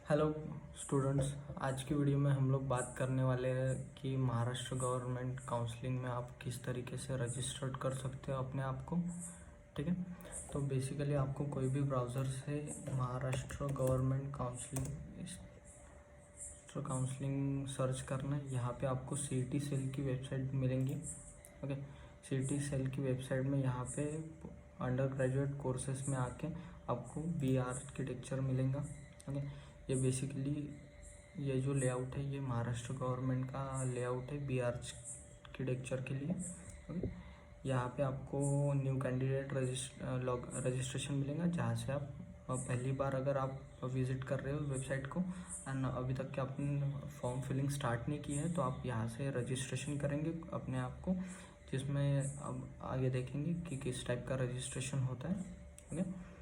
Hello students, आज की video में हम लोग बात करने वाले हैं कि महाराष्ट्र गवर्नमेंट काउंसलिंग में आप किस तरीके से रजिस्टर्ड कर सकते हो अपने आप को। ठीक है, तो बेसिकली आपको कोई भी ब्राउज़र से महाराष्ट्र गवर्नमेंट काउंसलिंग सर्च करना है। यहाँ पे आपको सीईटी सेल की वेबसाइट मिलेंगी। ओके, सीईटी सेल की वेबसाइट में यहाँ पे अंडर ग्रेजुएट कोर्सेस में आके आपको बी आर्किटेक्चर मिलेगा। ओके, ये बेसिकली ये जो लेआउट है ये महाराष्ट्र गवर्नमेंट का लेआउट है बी आर्किटेक्चर के लिए। ओके, यहाँ पे आपको न्यू कैंडिडेट रजिस्ट्रेशन मिलेगा, जहाँ से आप पहली बार अगर आप विज़िट कर रहे हो वेबसाइट को एंड अभी तक के आपने फॉर्म फिलिंग स्टार्ट नहीं की है, तो आप यहाँ से रजिस्ट्रेशन करेंगे अपने आप को, जिसमें अब आगे देखेंगे कि किस टाइप का रजिस्ट्रेशन होता है। ओके,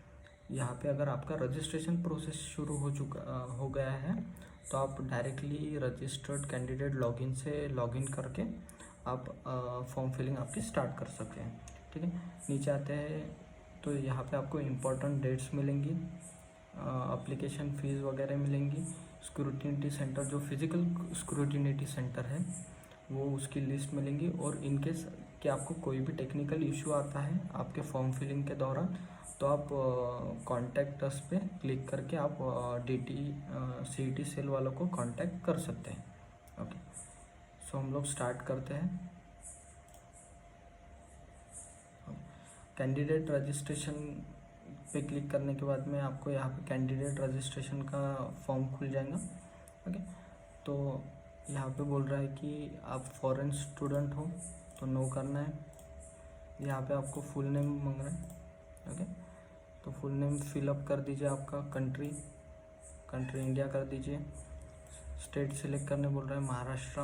यहाँ पे अगर आपका रजिस्ट्रेशन प्रोसेस शुरू हो गया है तो आप डायरेक्टली रजिस्टर्ड कैंडिडेट लॉगिन से लॉगिन करके आप फॉर्म फिलिंग आपकी स्टार्ट कर सकते हैं। ठीक है, नीचे आते हैं तो यहाँ पे आपको इम्पोर्टेंट डेट्स मिलेंगी, एप्लीकेशन फ़ीस वगैरह मिलेंगी, स्क्रूटिनिटी सेंटर जो फिज़िकल स्क्रूटिनिटी सेंटर है वो उसकी लिस्ट मिलेंगी, और इनकेस कि आपको कोई भी टेक्निकल इशू आता है आपके फॉर्म फिलिंग के दौरान तो आप कॉन्टैक्ट अस पे क्लिक करके आप सीईटी सेल वालों को कांटेक्ट कर सकते हैं। ओके, सो हम लोग स्टार्ट करते हैं। कैंडिडेट रजिस्ट्रेशन पे क्लिक करने के बाद में आपको यहाँ पे कैंडिडेट रजिस्ट्रेशन का फॉर्म खुल जाएगा। ओके, तो यहाँ पे बोल रहा है कि आप फॉरेन स्टूडेंट हो तो नो करना है। यहाँ पे आपको फुल नेम मांग रहा है। ओके, तो फुल नेम फिलअप कर दीजिए, आपका कंट्री इंडिया कर दीजिए, स्टेट सिलेक्ट करने बोल रहा है महाराष्ट्र,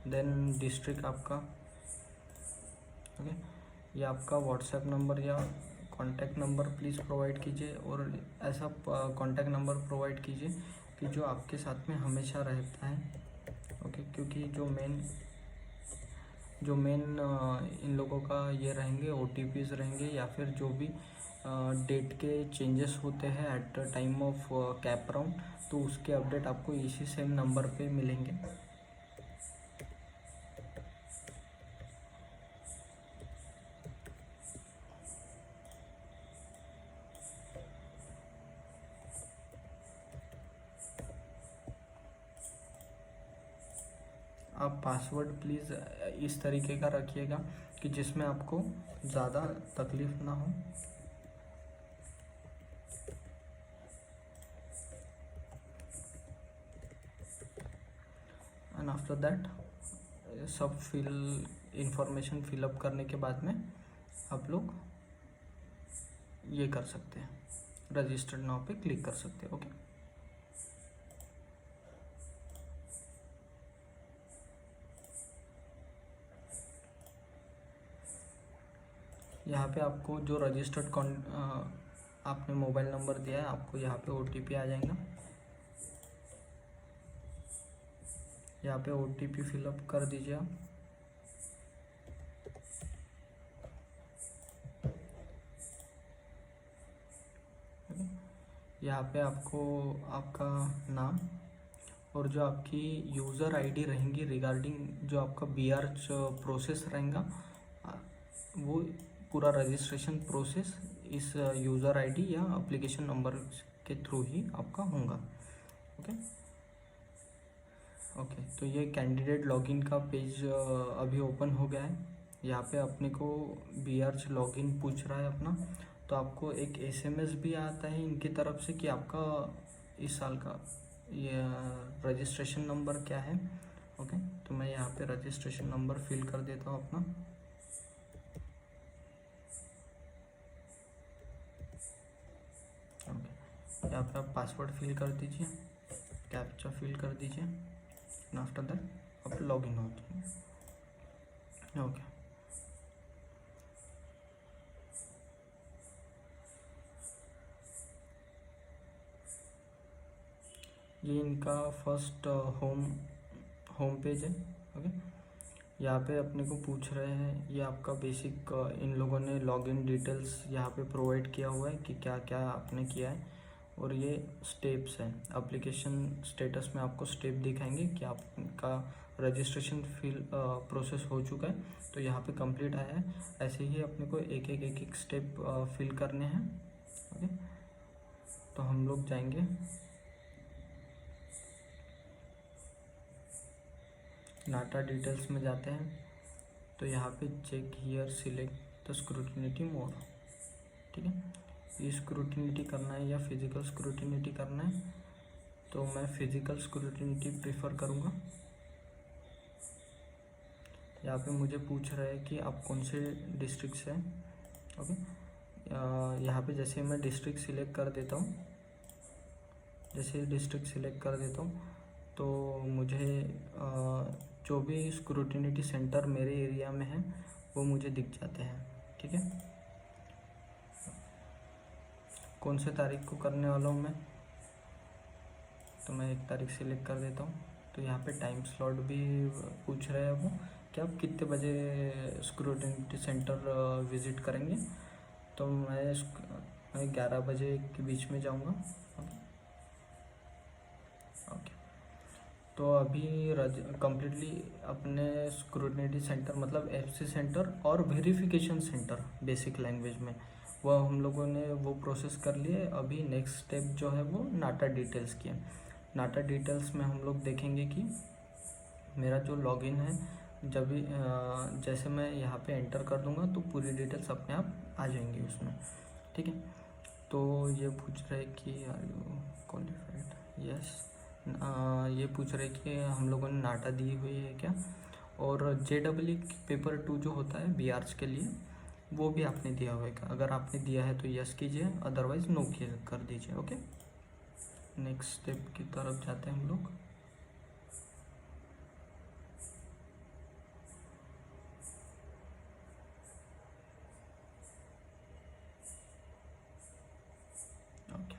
देन डिस्ट्रिक्ट आपका। ओके, ये आपका व्हाट्सएप नंबर या कॉन्टैक्ट नंबर प्लीज़ प्रोवाइड कीजिए, और ऐसा कॉन्टैक्ट नंबर प्रोवाइड कीजिए कि जो आपके साथ में हमेशा रहता है। ओके, क्योंकि जो मेन इन लोगों का ये रहेंगे OTPs रहेंगे, या फिर जो भी डेट के चेंजेस होते हैं at the time of cap round, तो उसके अपडेट आपको इसी सेम नंबर पे मिलेंगे। आप पासवर्ड प्लीज़ इस तरीके का रखिएगा कि जिसमें आपको ज़्यादा तकलीफ़ ना हो। एंड आफ्टर दैट सब इंफॉर्मेशन फिलअप करने के बाद में आप लोग ये कर सकते हैं, रजिस्टर्ड नाउ पे क्लिक कर सकते हैं। ओके, यहाँ पे आपको जो रजिस्टर्ड आपने मोबाइल नंबर दिया है, आपको यहाँ पे OTP आ जाएगा। यहाँ पे OTP फिलअप कर दीजिए आप। यहाँ पे आपको आपका नाम और जो आपकी यूज़र आईडी रहेंगी रिगार्डिंग जो आपका BR प्रोसेस रहेगा, वो पूरा रजिस्ट्रेशन प्रोसेस इस यूज़र आईडी या एप्लीकेशन नंबर के थ्रू ही आपका होगा। ओके ओके, तो ये कैंडिडेट लॉगिन का पेज अभी ओपन हो गया है। यहाँ पे अपने को BR लॉगिन पूछ रहा है अपना, तो आपको एक SMS भी आता है इनकी तरफ से कि आपका इस साल का ये रजिस्ट्रेशन नंबर क्या है। ओके, तो मैं यहाँ पे रजिस्ट्रेशन नंबर फिल कर देता हूँ अपना। ओके, यहाँ पे आप पासवर्ड फिल कर दीजिए, कैप्चा फिल कर दीजिए, एंड आफ्टर दैट आप लॉगिन हो जाइए। ओके, ये इनका फर्स्ट होम पेज है। ओके, यहाँ पे अपने को पूछ रहे हैं, ये आपका बेसिक इन लोगों ने लॉगिन डिटेल्स यहाँ पे प्रोवाइड किया हुआ है कि क्या क्या आपने किया है, और ये स्टेप्स हैं। एप्लीकेशन स्टेटस में आपको स्टेप दिखाएंगे कि आपका रजिस्ट्रेशन प्रोसेस हो चुका है, तो यहाँ पे कंप्लीट आया है। ऐसे ही अपने को एक एक स्टेप फिल करने हैं। ओके, तो हम लोग जाएंगे नाटा डिटेल्स में, जाते हैं तो यहाँ पे check here select the scrutiny mode. ठीक है, ये स्क्रूटिनिटी करना है या फिजिकल स्क्रूटिनिटी करना है, तो मैं फिजिकल स्क्रूटिनिटी प्रेफर करूँगा। यहाँ पे मुझे पूछ रहा है कि आप कौन से डिस्ट्रिक्ट से हैं। ओके, यहाँ पे जैसे मैं डिस्ट्रिक्ट सिलेक्ट कर देता हूँ, जैसे डिस्ट्रिक्ट सिलेक्ट कर देता हूँ तो मुझे जो भी स्क्रूटिनिटी सेंटर मेरे एरिया में है वो मुझे दिख जाते हैं। ठीक है, कौन से तारीख को करने वाला हूँ मैं, तो मैं 1 तारीख सिलेक्ट कर देता हूँ। तो यहाँ पे टाइम स्लॉट भी पूछ रहे हैं वो कि आप कितने बजे स्क्रूटिनिटी सेंटर विज़िट करेंगे, तो मैं 11 बजे के बीच में जाऊँगा। ओके, तो अभी कम्प्लीटली अपने स्क्रूटिनिटी सेंटर मतलब एफसी सेंटर और वेरिफिकेशन सेंटर बेसिक लैंग्वेज में वो हम लोगों ने वो प्रोसेस कर लिए। अभी नेक्स्ट स्टेप जो है वो नाटा डिटेल्स की है। नाटा डिटेल्स में हम लोग देखेंगे कि मेरा जो लॉगिन है, जब भी जैसे मैं यहाँ पे एंटर कर दूँगा तो पूरी डिटेल्स अपने आप आ जाएंगी उसमें। ठीक है, तो ये पूछ रहे कि आर यू क्वालिफाइड, यस। ये पूछ रहे कि हम लोगों ने नाटा दी हुई है क्या, और JEE पेपर 2 जो होता है BRs के लिए वो भी आपने दिया हुआ है क्या। अगर आपने दिया है तो यस कीजिए, अदरवाइज़ नो कर दीजिए। ओके, नेक्स्ट स्टेप की तरफ जाते हैं हम लोग। ओके,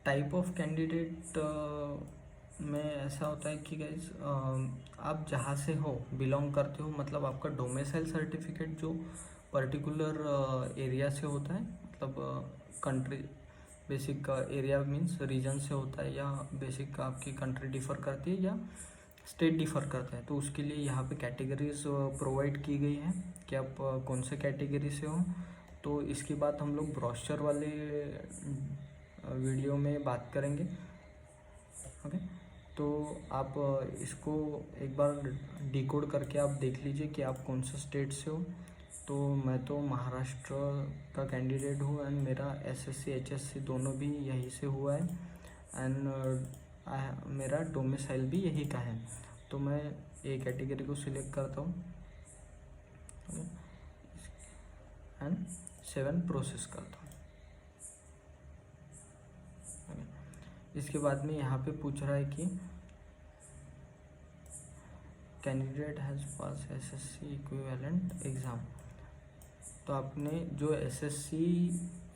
टाइप ऑफ कैंडिडेट में ऐसा होता है कि गाइज आप जहाँ से हो बिलोंग करते हो, मतलब आपका डोमिसाइल सर्टिफिकेट जो पर्टिकुलर एरिया से होता है, मतलब country basic area means region से होता है, या बेसिक आपकी कंट्री डिफ़र करती है या स्टेट डिफ़र करता है, तो उसके लिए यहाँ पे कैटेगरीज प्रोवाइड की गई हैं कि आप कौन से कैटेगरी से हो। तो इसकी बात हम लोग ब्रोशर वाले वीडियो में बात करेंगे। ओके, तो आप इसको एक बार डिकोड करके आप देख लीजिए कि आप कौन सा स्टेट से हो। तो मैं तो महाराष्ट्र का कैंडिडेट हूँ एंड मेरा SSC HSC दोनों भी यहीं से हुआ है एंड मेरा डोमिसाइल भी यही का है। तो मैं ए कैटेगरी को सिलेक्ट करता हूँ एंड 7 प्रोसेस करता हूँ। इसके बाद में यहाँ पे पूछ रहा है कि candidate has pass SSC equivalent exam. तो आपने जो SSC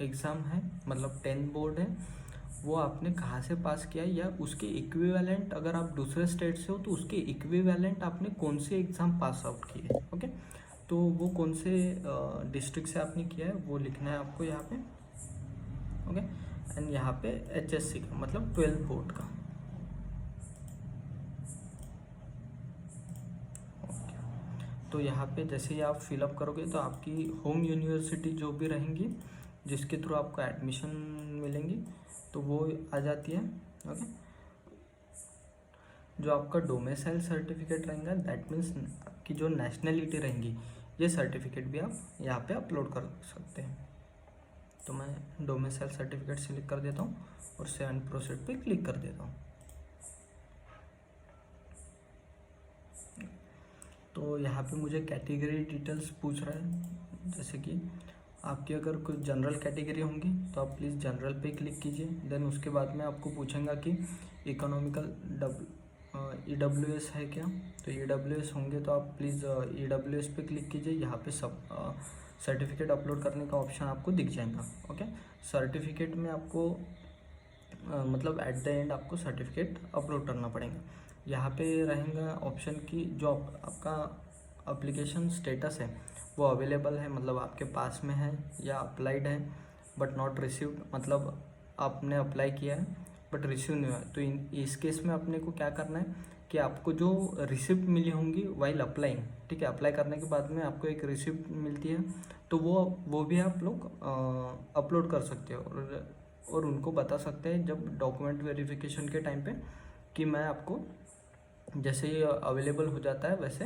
एग्ज़ाम है मतलब 10 बोर्ड है वो आपने कहाँ से पास किया है, या उसके इक्विवेलेंट अगर आप दूसरे स्टेट से हो तो उसके इक्विवेलेंट आपने कौन से एग्ज़ाम पास आउट किए। ओके, तो वो कौन से डिस्ट्रिक्ट से आपने किया है वो लिखना है आपको यहाँ पे। ओके, एंड यहाँ पे HSC का मतलब 12 बोर्ड का। तो यहाँ पे जैसे ही आप फिलअप करोगे तो आपकी होम यूनिवर्सिटी जो भी रहेंगी जिसके थ्रू आपको एडमिशन मिलेंगी तो वो आ जाती है। ओके, जो आपका डोमिसाइल सर्टिफिकेट रहेगा दैट मीन्स आपकी जो नेशनलिटी रहेंगी ये सर्टिफिकेट भी आप यहाँ पे अपलोड कर सकते हैं। तो मैं डोमिसाइल सर्टिफिकेट सिलेक्ट कर देता हूँ और 7 प्रोसेस पे क्लिक कर देता हूँ। तो यहाँ पे मुझे कैटेगरी डिटेल्स पूछ रहा है, जैसे कि आपकी अगर कुछ जनरल कैटेगरी होंगी तो आप प्लीज़ जनरल पे क्लिक कीजिए। देन उसके बाद में आपको पूछेंगे कि इकोनॉमिकल EWS है क्या, तो EWS होंगे तो आप प्लीज़ EWS पे क्लिक कीजिए। यहाँ पे सब सर्टिफिकेट अपलोड करने का ऑप्शन आपको दिख जाएगा। ओके, सर्टिफिकेट में आपको मतलब एट द एंड आपको सर्टिफिकेट अपलोड करना पड़ेगा। यहाँ पे रहेगा ऑप्शन की जो आपका एप्लीकेशन स्टेटस है वो अवेलेबल है, मतलब आपके पास में है, या अप्लाइड है बट नॉट रिसीव्ड, मतलब आपने अप्लाई किया है बट रिसीव नहीं हुआ, तो इस केस में अपने को क्या करना है कि आपको जो रिसिप्ट मिली होंगी वाइल अप्लाइंग, ठीक है, अप्लाई करने के बाद में आपको एक रिसिप्ट मिलती है, तो वो भी आप लोग अपलोड कर सकते हो और उनको बता सकते हैं जब डॉक्यूमेंट वेरिफिकेशन के टाइम पे कि मैं आपको जैसे ही अवेलेबल हो जाता है वैसे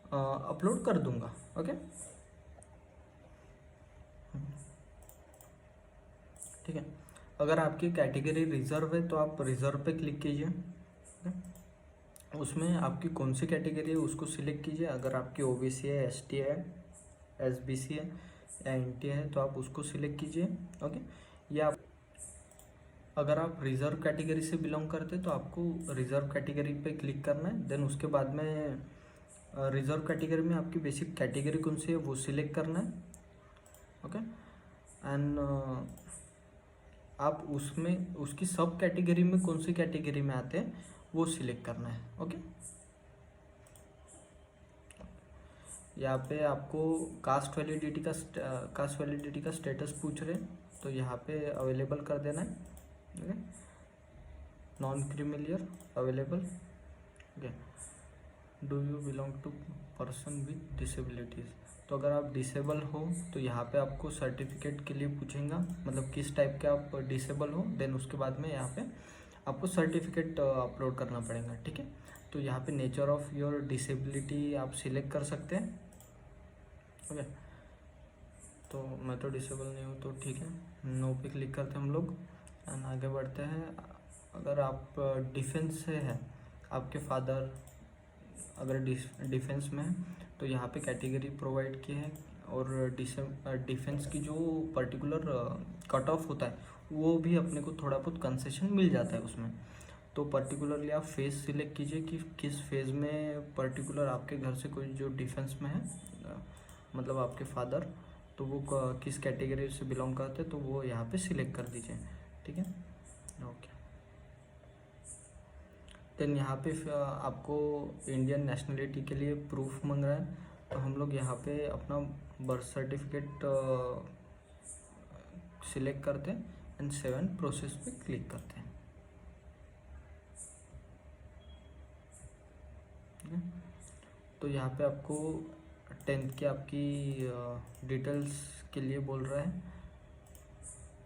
अपलोड कर दूंगा। ओके, ठीक है। अगर आपकी कैटेगरी रिजर्व है तो आप रिजर्व पे क्लिक कीजिए। उसमें आपकी कौन सी कैटेगरी है उसको सिलेक्ट कीजिए। अगर आपकी ओबीसी है, एसटी है, एसबीसी है या एनटी है तो आप उसको सिलेक्ट कीजिए। ओके, या अगर आप रिजर्व कैटेगरी से बिलोंग करते हैं तो आपको रिजर्व कैटेगरी पे क्लिक करना है। देन उसके बाद में रिजर्व कैटेगरी में आपकी बेसिक कैटेगरी कौन सी है वो सिलेक्ट करना है। ओके, एंड आप उसमें उसकी सब कैटेगरी में कौन सी कैटेगरी में आते हैं वो सिलेक्ट करना है। ओके, यहाँ पे आपको कास्ट वैलिडिटी का स्टेटस पूछ रहे हैं तो यहाँ पे अवेलेबल कर देना है। Okay, non creamy layer available. Okay, do you belong to person with disabilities, तो अगर आप डिसेबल हो तो यहाँ पे आपको सर्टिफिकेट के लिए पूछेगा, मतलब किस टाइप के आप डिसेबल हो। देन उसके बाद में यहाँ पे आपको सर्टिफिकेट अपलोड करना पड़ेगा। ठीक है, तो यहाँ पे नेचर ऑफ योर डिसेबिलिटी आप सिलेक्ट कर सकते हैं। ओके, तो मैं तो डिसेबल नहीं हूँ तो ठीक है, नो पे क्लिक करते हैं हम लोग एंड आगे बढ़ते हैं। अगर आप डिफेंस से है, आपके फादर अगर डिफेंस में है तो यहाँ पे कैटेगरी प्रोवाइड की है और डिफेंस की जो पर्टिकुलर कट ऑफ होता है वो भी अपने को थोड़ा बहुत कंसेशन मिल जाता है उसमें। तो पर्टिकुलरली आप फेज़ सिलेक्ट कीजिए कि किस फेज़ में पर्टिकुलर आपके घर से कोई जो डिफेंस में है, मतलब आपके फादर, तो वो किस कैटेगरी से बिलोंग करते हैं तो वो यहाँ पे सिलेक्ट कर दीजिए। ठीक है, ओके। देन यहाँ पे आपको इंडियन नेशनलिटी के लिए प्रूफ मांग रहा है तो हम लोग यहाँ पे अपना बर्थ सर्टिफिकेट सिलेक्ट करते हैं एंड 7 प्रोसेस पे क्लिक करते हैं। तो यहाँ पे आपको 10th की आपकी डिटेल्स के लिए बोल रहा है।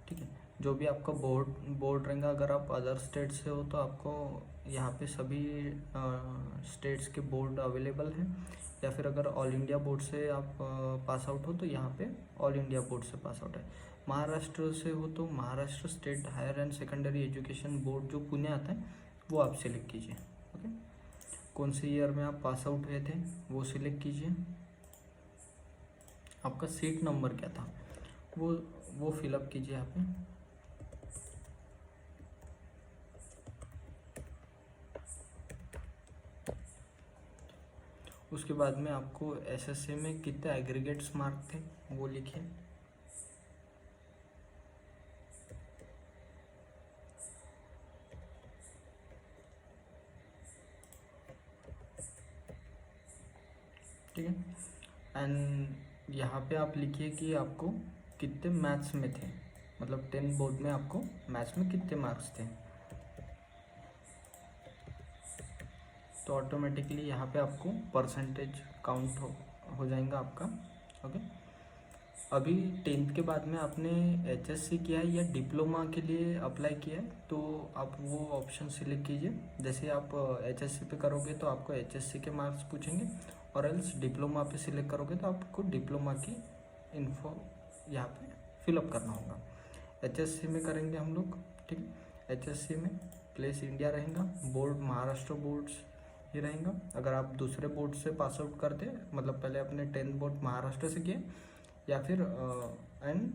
ठीक है, जो भी आपका बोर्ड रहेगा, अगर आप अदर स्टेट से हो तो आपको यहाँ पे सभी स्टेट्स के बोर्ड अवेलेबल हैं, या फिर अगर ऑल इंडिया बोर्ड से आप पास आउट हो तो यहाँ पे ऑल इंडिया बोर्ड से पास आउट है। महाराष्ट्र से हो तो Maharashtra state higher and secondary education board जो पुणे आता है वो आप सिलेक्ट कीजिए। ओके, कौन से ईयर में आप पास आउट हुए थे वो सिलेक्ट कीजिए। आपका सीट नंबर क्या था वो फिलअप कीजिए यहाँ पे। उसके बाद में आपको एसएससी में कितने एग्रीगेट्स मार्क थे वो लिखिए। ठीक है, एंड यहाँ पे आप लिखिए कि आपको कितने मैथ्स में थे, मतलब 10 बोर्ड में आपको मैथ्स में कितने मार्क्स थे। तो ऑटोमेटिकली यहाँ पे आपको परसेंटेज काउंट हो जाएगा आपका। ओके, अभी 10th के बाद में आपने एचएससी किया है या डिप्लोमा के लिए अप्लाई किया है तो आप वो ऑप्शन सिलेक्ट कीजिए। जैसे आप एचएससी पे करोगे तो आपको एचएससी के मार्क्स पूछेंगे, और एल्स डिप्लोमा पे सिलेक्ट करोगे तो आपको डिप्लोमा की इन्फो यहाँ पे फिलअप करना होगा। एचएससी में करेंगे हम लोग। ठीक है, एचएससी में प्लेस इंडिया रहेगा, बोर्ड महाराष्ट्र बोर्ड्स ही रहेगा। अगर आप दूसरे बोर्ड से पास आउट करते, मतलब पहले अपने 10th बोर्ड महाराष्ट्र से किए या फिर एंड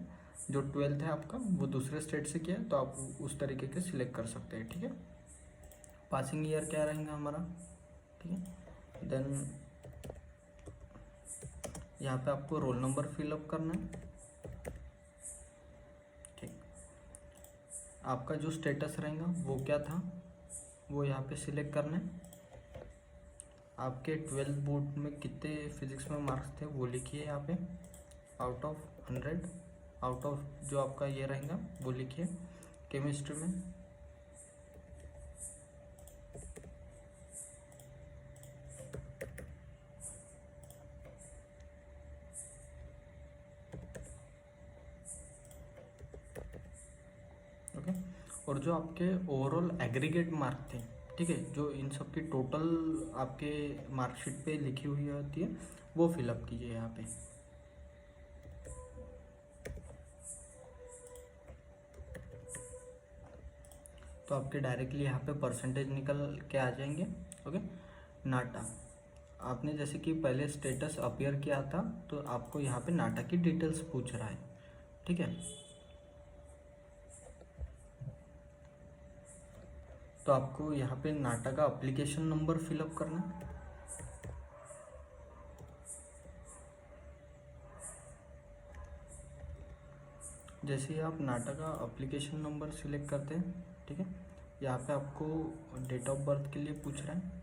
जो 12th है आपका वो दूसरे स्टेट से किया तो आप उस तरीके के सिलेक्ट कर सकते हैं। ठीक है, पासिंग ईयर क्या रहेगा हमारा। ठीक है, देन यहाँ पे आपको रोल नंबर फिलअप करना है। ठीक, आपका जो स्टेटस रहेगा वो क्या था वो यहाँ पे सिलेक्ट करना है। आपके 12th बोर्ड में कितने फिजिक्स में मार्क्स थे वो लिखिए यहाँ पे, आउट ऑफ 100, आउट ऑफ जो आपका ये रहेगा वो लिखिए केमिस्ट्री में। ओके, और जो आपके ओवरऑल एग्रीगेट मार्क थे, ठीक है, जो इन सब की टोटल आपके मार्कशीट पे लिखी हुई होती है वो फिलअप कीजिए यहाँ पे। तो आपके डायरेक्टली यहाँ पे परसेंटेज निकल के आ जाएंगे। ओके, नाटा आपने जैसे कि पहले स्टेटस अपीयर किया था तो आपको यहाँ पे नाटा की डिटेल्स पूछ रहा है, ठीक है। तो आपको यहाँ पे नाटा का एप्लीकेशन नंबर फिलअप करना है। जैसे ही आप नाटा का एप्लीकेशन नंबर सिलेक्ट करते हैं, ठीक है, यहाँ पे आपको डेट ऑफ बर्थ के लिए पूछ रहा है।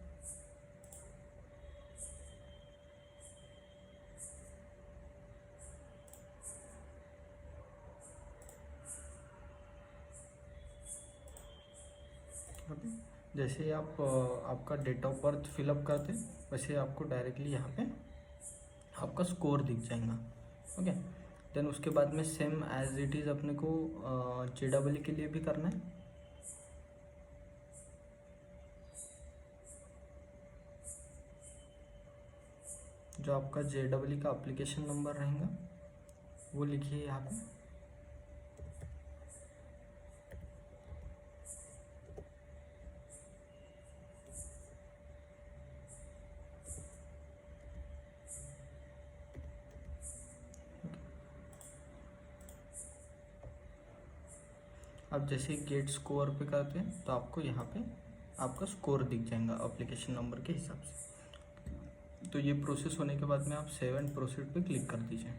ओके, जैसे ही आप आपका डेट ऑफ बर्थ फिलअप करते हैं वैसे आपको डायरेक्टली यहाँ पे आपका स्कोर दिख जाएगा। ओके, देन उसके बाद में सेम एज इट इज़ अपने को JEE के लिए भी करना है। जो आपका JEE का एप्लीकेशन नंबर रहेगा वो लिखिए यहाँ पे। आप जैसे गेट स्कोर पे करते हैं तो आपको यहाँ पे आपका स्कोर दिख जाएगा एप्लीकेशन नंबर के हिसाब से। तो ये प्रोसेस होने के बाद में आप सेव एंड प्रोसीड पे क्लिक कर दीजिए।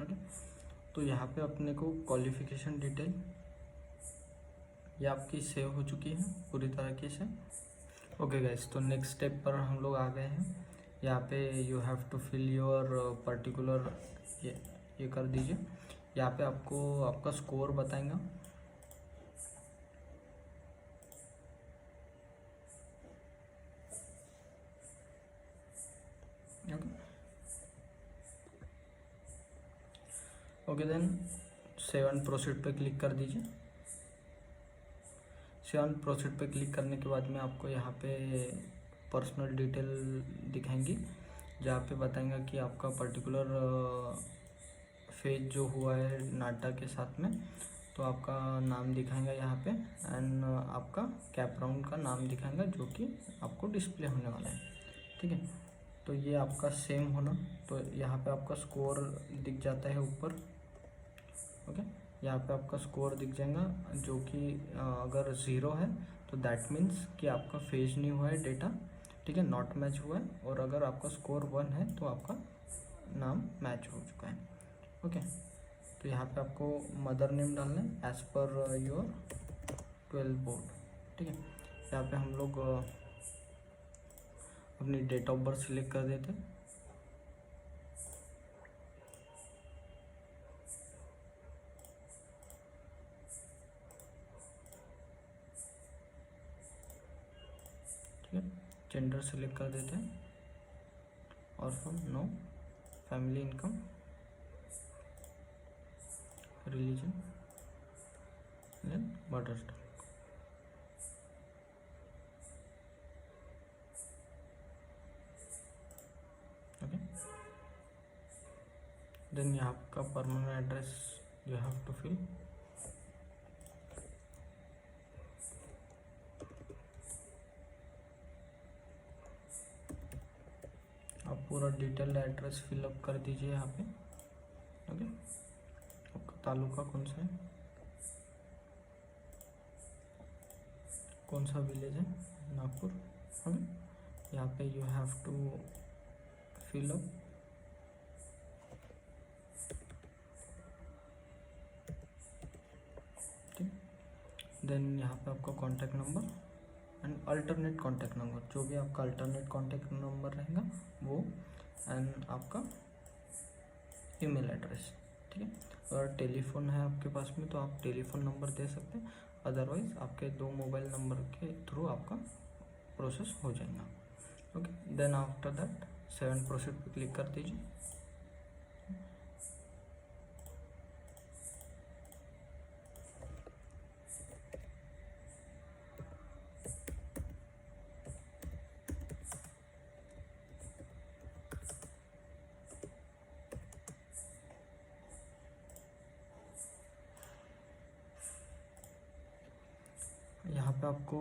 ओके, तो यहाँ पे अपने को क्वालिफिकेशन डिटेल ये आपकी सेव हो चुकी है पूरी तरीके से। ओके गाइस, तो नेक्स्ट स्टेप पर हम लोग आ गए हैं। यहाँ पे you have to fill your particular, ये कर दीजिए। यहाँ पे आपको आपका स्कोर बताएगा। Okay, then save and proceed पे क्लिक कर दीजिए। सेव एंड प्रोसीड पे क्लिक करने के बाद में आपको यहाँ पे पर्सनल डिटेल दिखाएंगी, जहाँ पे बताएंगा कि आपका पर्टिकुलर फेज जो हुआ है नाटा के साथ में, तो आपका नाम दिखाएंगा यहाँ पे एंड आपका कैप राउंड का नाम दिखाएंगा जो कि आपको डिस्प्ले होने वाला है, ठीक है। तो ये आपका सेम होना, तो यहाँ पे आपका स्कोर दिख जाता है ऊपर। ओके, यहाँ पे आपका स्कोर दिख जाएगा जो कि अगर 0 है तो दैट मीन्स कि आपका फेज नहीं हुआ है डेटा, ठीक है, नॉट मैच हुआ है। और अगर आपका स्कोर 1 है तो आपका नाम मैच हो चुका है। ओके, तो यहाँ पे आपको मदर नेम डालना है एज़ पर योर 12 बोर्ड, ठीक है। यहाँ पे हम लोग अपनी डेट ऑफ बर्थ सिलेक्ट कर देते हैं। ठीक है, जेंडर सिलेक्ट कर देते हैं, orphan no, family income, religion, then mother tongue. Okay, then यहाँ का permanent address you have to fill. आप पूरा डिटेल्ड एड्रेस फिलअप कर दीजिए यहाँ पे। ओके, आपका तालुका कौन सा है, कौन सा विलेज है, नागपुर। ओके, यहाँ पे you have to fill up then यहाँ पे आपका contact number and alternate contact number, जो भी आपका अल्टरनेट कॉन्टैक्ट नंबर रहेगा वो, एंड आपका ईमेल एड्रेस, ठीक है। अगर टेलीफोन है आपके पास में तो आप टेलीफोन नंबर दे सकते हैं, अदरवाइज आपके 2 मोबाइल नंबर के थ्रू आपका प्रोसेस हो जाएगा। Okay, then after that 7 proceed पे क्लिक कर दीजिए। यहाँ पे आपको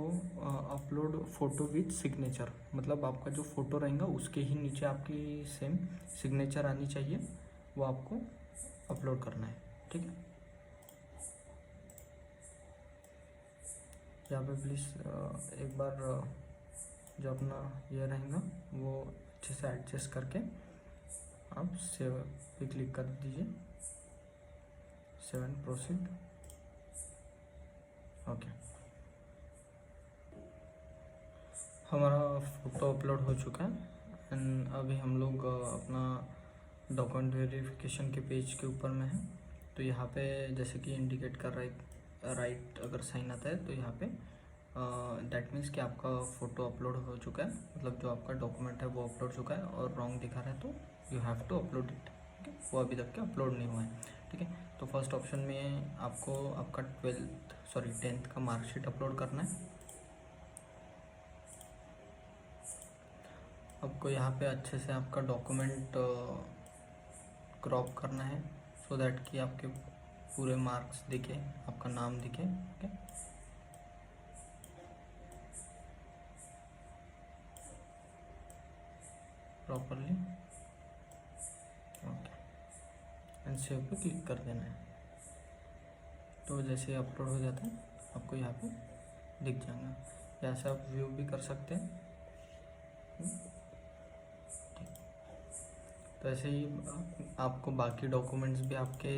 अपलोड फ़ोटो विथ सिग्नेचर, मतलब आपका जो फ़ोटो रहेगा उसके ही नीचे आपकी सेम सिग्नेचर आनी चाहिए, वो आपको अपलोड करना है। ठीक है, यहाँ पे प्लीज़ एक बार जो अपना ये रहेगा वो अच्छे से एडजस्ट करके आप सेव पे क्लिक कर दीजिए। 7 प्रोसीड। ओके, हमारा फ़ोटो अपलोड हो चुका है एंड अभी हम लोग अपना डॉक्यूमेंट वेरिफिकेशन के पेज के ऊपर में है। तो यहाँ पे जैसे कि इंडिकेट कर राइट अगर साइन आता है तो यहाँ पे दैट मीन्स कि आपका फ़ोटो अपलोड हो चुका है, मतलब जो आपका डॉक्यूमेंट है वो अपलोड हो चुका है। और रॉन्ग दिखा रहा है तो you have to upload it. ठीक है, वो अभी तक के अपलोड नहीं हुआ है। ठीक है, तो फर्स्ट ऑप्शन में आपको आपका 10th का मार्कशीट अपलोड करना है। आपको यहाँ पे अच्छे से आपका डॉक्यूमेंट क्रॉप करना है सो दैट कि आपके पूरे मार्क्स दिखे, आपका नाम दिखे। Okay, properly. Okay, and save पे क्लिक कर देना है। तो जैसे अपलोड हो जाता है आपको यहाँ पे दिख जाएगा। यहाँ से आप व्यू भी कर सकते हैं। तो ऐसे ही आपको बाकी डॉक्यूमेंट्स भी आपके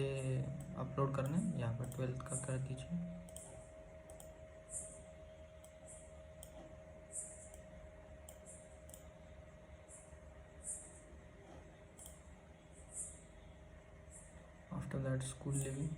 अपलोड करने हैं। यहाँ पर 12th का कर दीजिए। After that school leaving.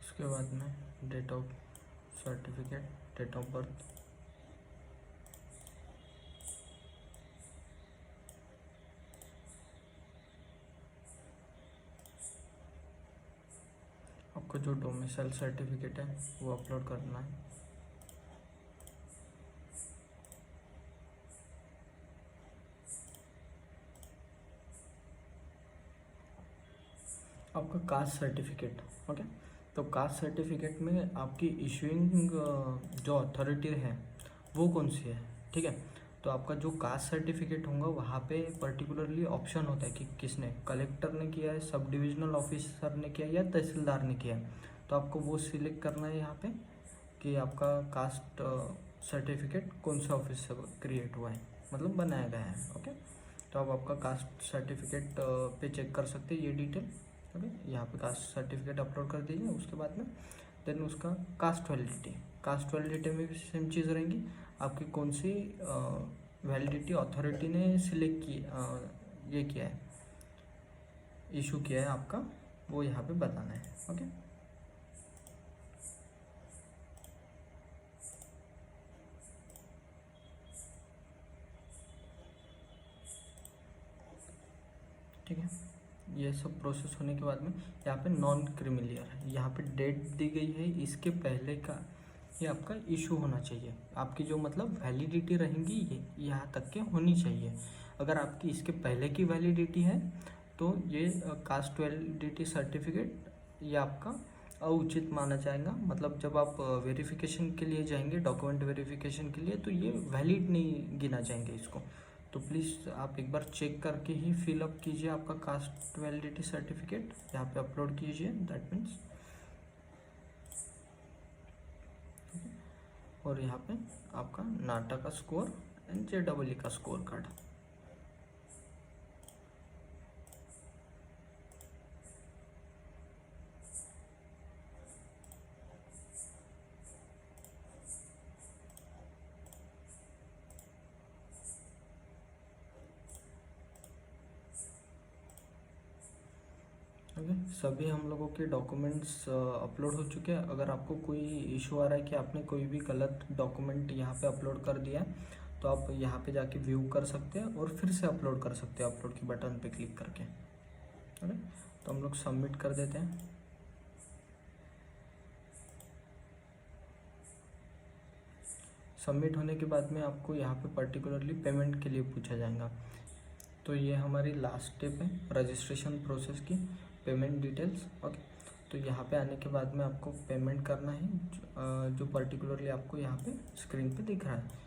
उसके बाद में date of certificate, date of birth, आपको जो डोमिसाइल सर्टिफिकेट है वो अपलोड करना है। आपका कास्ट सर्टिफिकेट। ओके, तो कास्ट सर्टिफिकेट में आपकी इशूइंग जो अथॉरिटी है वो कौन सी है। ठीक है, तो आपका जो कास्ट सर्टिफिकेट होगा वहाँ पे पर्टिकुलरली ऑप्शन होता है कि किसने, कलेक्टर ने किया है, सब डिविजनल ऑफिसर ने किया है या तहसीलदार ने किया है। तो आपको वो सिलेक्ट करना है यहाँ पे कि आपका कास्ट सर्टिफिकेट कौन से ऑफिस से क्रिएट हुआ है, मतलब बनाया गया है। ओके, तो आप आपका कास्ट सर्टिफिकेट पे चेक कर सकते हैं ये डिटेल। ओके, यहाँ पे कास्ट सर्टिफिकेट अपलोड कर दीजिए। उसके बाद में देन उसका कास्ट वैलिडिटी में भी सेम चीज़ रहेंगी। आपकी कौन सी वैलिडिटी अथॉरिटी ने सिलेक्ट की ये किया है, इशू किया है आपका, वो यहाँ पे बताना है। ओके, ठीक है। ये सब प्रोसेस होने के बाद में यहाँ पे नॉन क्रिमिलियर है, यहाँ पे डेट दी गई है, इसके पहले का ये आपका इशू होना चाहिए। आपकी जो मतलब वैलिडिटी रहेंगी ये यहाँ तक के होनी चाहिए। अगर आपकी इसके पहले की वैलिडिटी है तो ये कास्ट वैलिडिटी सर्टिफिकेट ये आपका अउचित माना जाएगा। मतलब जब आप वेरिफिकेशन के लिए जाएंगे, डॉक्यूमेंट वेरिफिकेशन के लिए, तो ये वैलिड नहीं गिना जाएंगे इसको। तो प्लीज़ आप एक बार चेक करके ही फिलअप कीजिए आपका कास्ट वैलिडिटी सर्टिफिकेट, यहाँ पे अपलोड कीजिए। दैट मीन्स और यहाँ पे आपका नाटा का स्कोर एंड JEE का स्कोर कार्ड। ओके, सभी हम लोगों के डॉक्यूमेंट्स अपलोड हो चुके हैं। अगर आपको कोई इशू आ रहा है कि आपने कोई भी गलत डॉक्यूमेंट यहाँ पे अपलोड कर दिया है, तो आप यहाँ पे जाके व्यू कर सकते हैं और फिर से अपलोड कर सकते हैं अपलोड की बटन पे क्लिक करके। ओके, तो हम लोग सबमिट कर देते हैं। सबमिट होने के बाद में आपको यहाँ पे पर्टिकुलरली पेमेंट के लिए पूछा जाएगा। तो ये हमारी लास्ट स्टेप है रजिस्ट्रेशन प्रोसेस की, पेमेंट डिटेल्स। ओके, तो यहाँ पे आने के बाद में आपको पेमेंट करना है जो पर्टिकुलरली आपको यहाँ पे स्क्रीन पे दिख रहा है।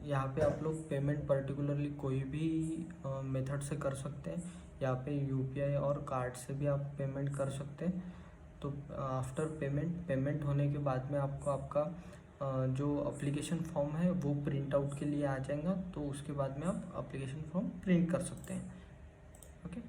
यहाँ पे आप लोग पेमेंट पर्टिकुलरली कोई भी मेथड से कर सकते हैं। यहाँ पे यूपीआई और कार्ड से भी आप पेमेंट कर सकते हैं। तो आफ्टर पेमेंट होने के बाद में आपको आपका जो एप्लीकेशन फॉर्म है वो प्रिंट आउट के लिए आ जाएगा। तो उसके बाद में आप एप्लीकेशन फॉर्म प्रिंट कर सकते हैं। ओके।